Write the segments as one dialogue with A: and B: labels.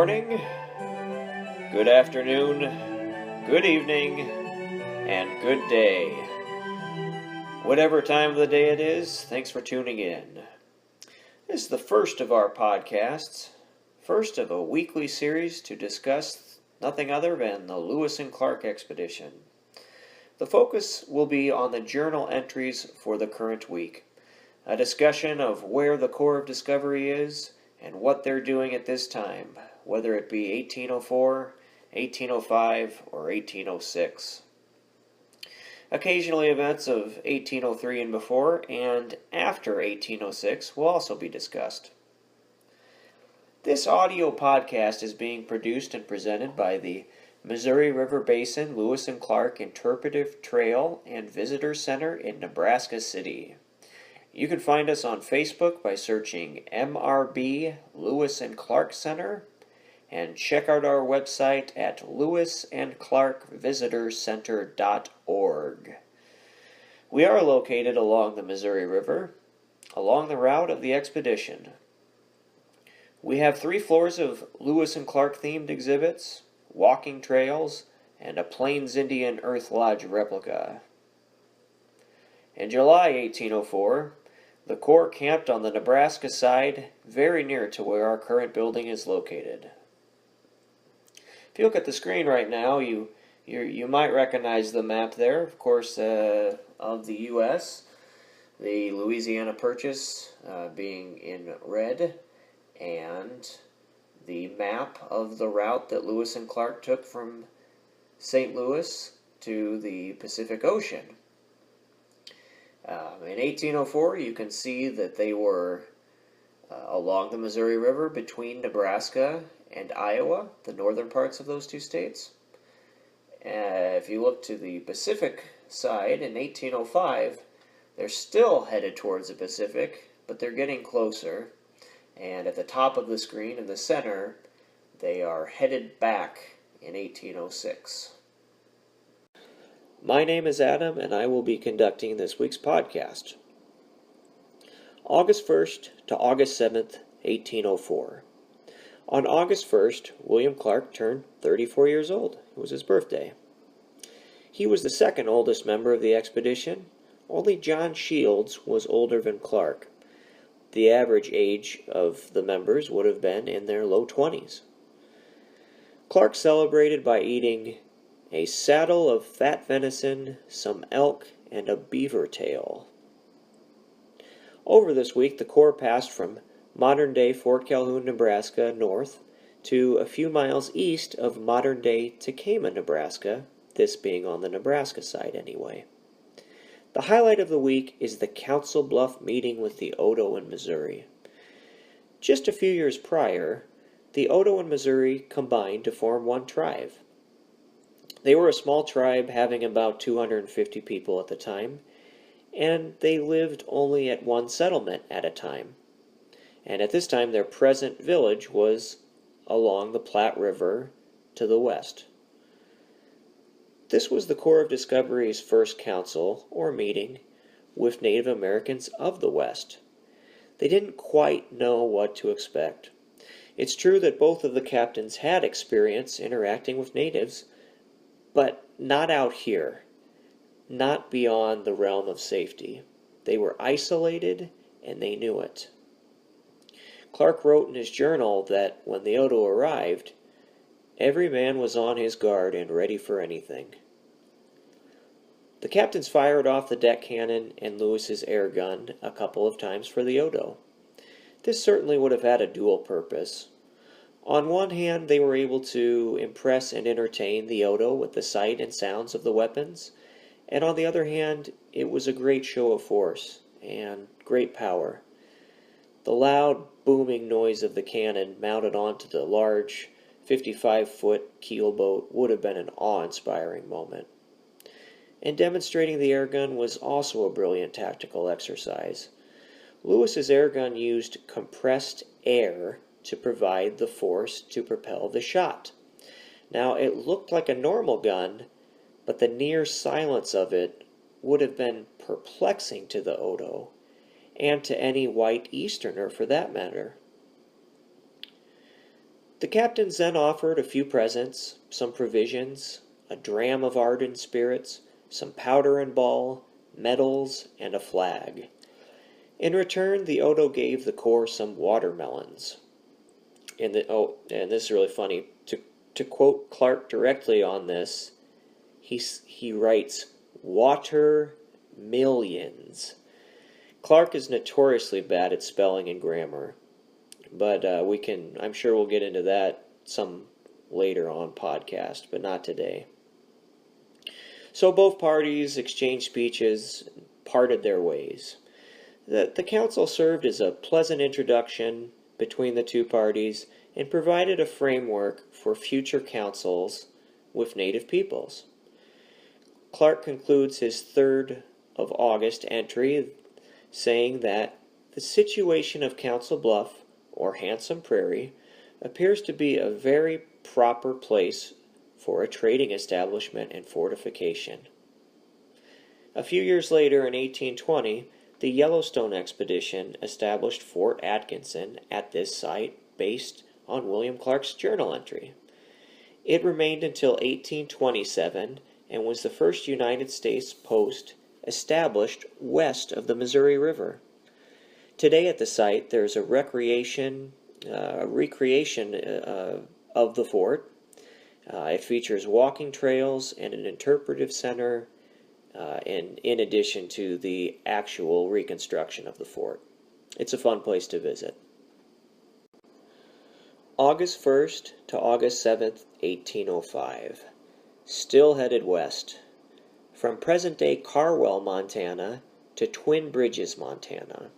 A: morning, good afternoon, good evening, and good day. Whatever time of the day it is, thanks for tuning in. This is the first of our podcasts, first of a weekly series to discuss nothing other than the Lewis and Clark expedition. The focus will be on the journal entries for the current week, a discussion of where the Corps of Discovery is and what they're doing at this time, whether it be 1804, 1805, or 1806. Occasionally events of 1803 and before and after 1806 will also be discussed. This audio podcast is being produced and presented by the Missouri River Basin Lewis and Clark Interpretive Trail and Visitor Center in Nebraska City. You can find us on Facebook by searching MRB Lewis and Clark Center, and check out our website at lewisandclarkvisitorcenter.org. We are located along the Missouri River, along the route of the expedition. We have 3 floors of Lewis and Clark themed exhibits, walking trails, and a Plains Indian Earth Lodge replica. In July 1804, the Corps camped on the Nebraska side, very near to where our current building is located. If you look at the screen right now, you might recognize the map there, of course, of the U.S., the Louisiana Purchase being in red, and the map of the route that Lewis and Clark took from St. Louis to the Pacific Ocean. In 1804, you can see that they were along the Missouri River between Nebraska and Iowa, the northern parts of those 2 states. If you look to the Pacific side in 1805, they're still headed towards the Pacific, but they're getting closer. And at the top of the screen in the center, they are headed back in 1806. My name is Adam, and I will be conducting this week's podcast. August 1st to August 7th, 1804. On August 1st, William Clark turned 34 years old. It was his birthday. He was the second oldest member of the expedition. Only John Shields was older than Clark. The average age of the members would have been in their low 20s. Clark celebrated by eating a saddle of fat venison, some elk, and a beaver tail. Over this week, the Corps passed from modern-day Fort Calhoun, Nebraska, north, to a few miles east of modern-day Tekamah, Nebraska, this being on the Nebraska side anyway. The highlight of the week is the Council Bluff meeting with the Otoe in Missouri. Just a few years prior, the Otoe and Missouri combined to form one tribe. They were a small tribe having about 250 people at the time, and they lived only at one settlement at a time. And at this time, their present village was along the Platte River to the west. This was the Corps of Discovery's first council, or meeting, with Native Americans of the West. They didn't quite know what to expect. It's true that both of the captains had experience interacting with natives, but not out here, not beyond the realm of safety. They were isolated, and they knew it. Clark wrote in his journal that when the Otoe arrived, every man was on his guard and ready for anything. The captains fired off the deck cannon and Lewis's air gun a couple of times for the Otoe. This certainly would have had a dual purpose. On one hand, they were able to impress and entertain the Otoe with the sight and sounds of the weapons, and on the other hand, it was a great show of force and great power. The loud, booming noise of the cannon mounted onto the large 55-foot keelboat would have been an awe-inspiring moment. And demonstrating the airgun was also a brilliant tactical exercise. Lewis's airgun used compressed air to provide the force to propel the shot. Now, it looked like a normal gun, but the near silence of it would have been perplexing to the Otoe, and to any white Easterner for that matter. The captains then offered a few presents, some provisions, a dram of ardent spirits, some powder and ball, medals, and a flag. In return, the Odo gave the Corps some watermelons. And this is really funny. To quote Clark directly on this, he writes, "water millions." Clark is notoriously bad at spelling and grammar, but I'm sure we'll get into that some later on podcast, but not today. So both parties exchanged speeches, parted their ways. The council served as a pleasant introduction between the two parties and provided a framework for future councils with native peoples. Clark concludes his 3rd of August entry saying that the situation of Council Bluff, or Handsome Prairie, appears to be a very proper place for a trading establishment and fortification. A few years later, in 1820, the Yellowstone expedition established Fort Atkinson at this site based on William Clark's journal entry. It remained until 1827 and was the first United States post established west of the Missouri River. Today at the site there is a recreation of the fort. It features walking trails and an interpretive center, in addition to the actual reconstruction of the fort. It's a fun place to visit. August 1st to August 7th, 1805. Still headed west. From present-day Carwell, Montana, to Twin Bridges, Montana.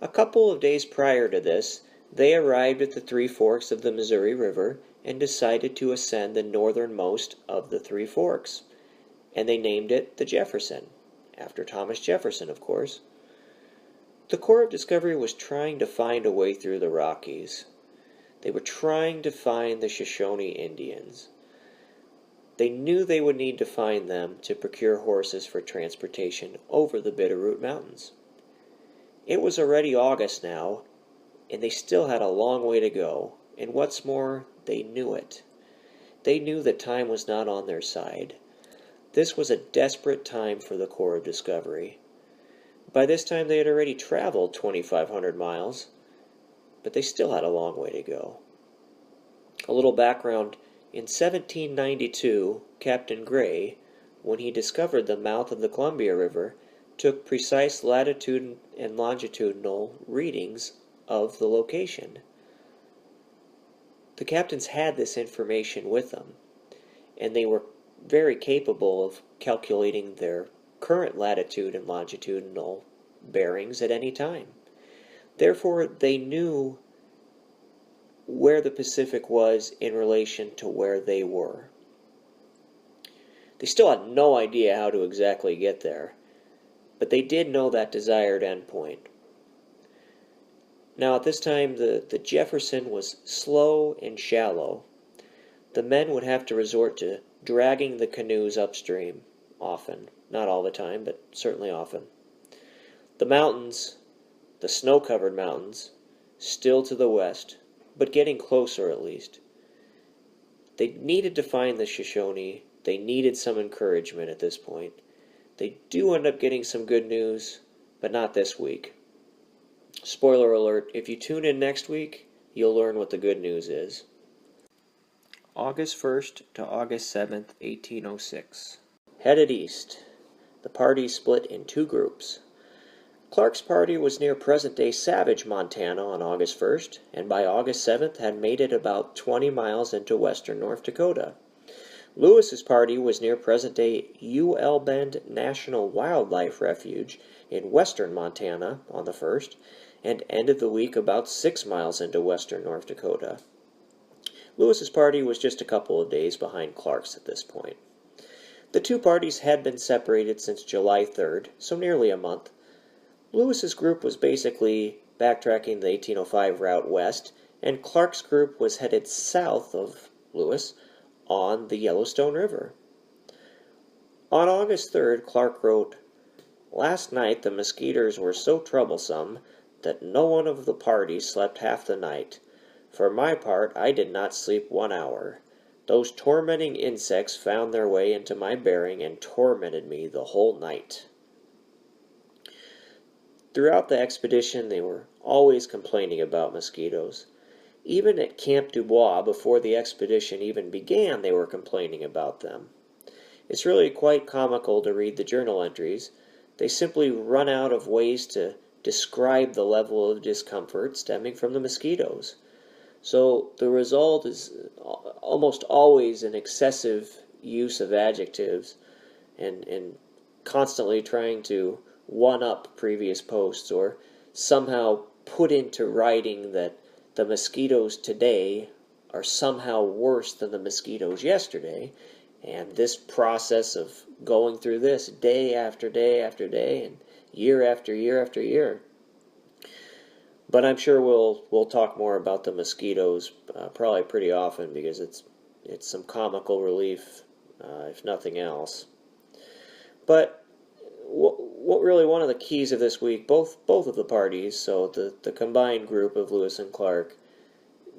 A: A couple of days prior to this, they arrived at the Three Forks of the Missouri River and decided to ascend the northernmost of the Three Forks, and they named it the Jefferson, after Thomas Jefferson, of course. The Corps of Discovery was trying to find a way through the Rockies. They were trying to find the Shoshone Indians. They knew they would need to find them to procure horses for transportation over the Bitterroot Mountains. It was already August now, and they still had a long way to go, and what's more, they knew it. They knew that time was not on their side. This was a desperate time for the Corps of Discovery. By this time they had already traveled 2,500 miles, but they still had a long way to go. A little background. In 1792, Captain Gray, when he discovered the mouth of the Columbia River, took precise latitude and longitudinal readings of the location. The captains had this information with them, and they were very capable of calculating their current latitude and longitudinal bearings at any time. Therefore, they knew where the Pacific was in relation to where they were. They still had no idea how to exactly get there, but they did know that desired endpoint. Now at this time the Jefferson was slow and shallow. The men would have to resort to dragging the canoes upstream often. Not all the time, but certainly often. The mountains, the snow-covered mountains, still to the west, but getting closer at least. They needed to find the Shoshone. They needed some encouragement at this point. They do end up getting some good news, but not this week. Spoiler alert, if you tune in next week, you'll learn what the good news is. August 1st to August 7th, 1806. Headed east. The party split in two groups. Clark's party was near present-day Savage, Montana on August 1st, and by August 7th had made it about 20 miles into western North Dakota. Lewis's party was near present-day U.L. Bend National Wildlife Refuge in western Montana on the 1st, and ended the week about 6 miles into western North Dakota. Lewis's party was just a couple of days behind Clark's at this point. The two parties had been separated since July 3rd, so nearly a month. Lewis's group was basically backtracking the 1805 route west, and Clark's group was headed south of Lewis on the Yellowstone River. On August 3rd, Clark wrote, "Last night the mosquitoes were so troublesome that no one of the party slept half the night. For my part, I did not sleep 1 hour. Those tormenting insects found their way into my bearing and tormented me the whole night. Throughout the expedition, they were always complaining about mosquitoes. Even at Camp Dubois, before the expedition even began, they were complaining about them. It's really quite comical to read the journal entries. They simply run out of ways to describe the level of discomfort stemming from the mosquitoes. So the result is almost always an excessive use of adjectives and constantly trying to one-up previous posts or somehow put into writing that the mosquitoes today are somehow worse than the mosquitoes yesterday. And this process of going through this day after day after day and year after year after year. But I'm sure we'll talk more about the mosquitoes probably pretty often because it's some comical relief, if nothing else. But what really one of the keys of this week, both of the parties, so the combined group of Lewis and Clark,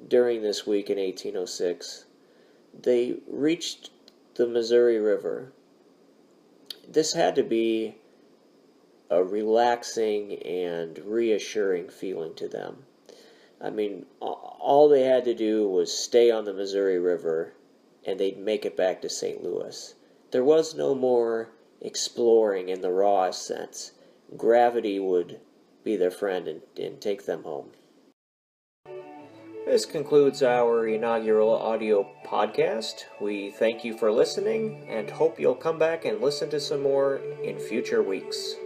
A: during this week in 1806, they reached the Missouri River. This had to be a relaxing and reassuring feeling to them. I mean, all they had to do was stay on the Missouri River and they'd make it back to St. Louis. There was no more exploring in the rawest sense. Gravity would be their friend and take them home. This concludes our inaugural audio podcast. We thank you for listening and hope you'll come back and listen to some more in future weeks.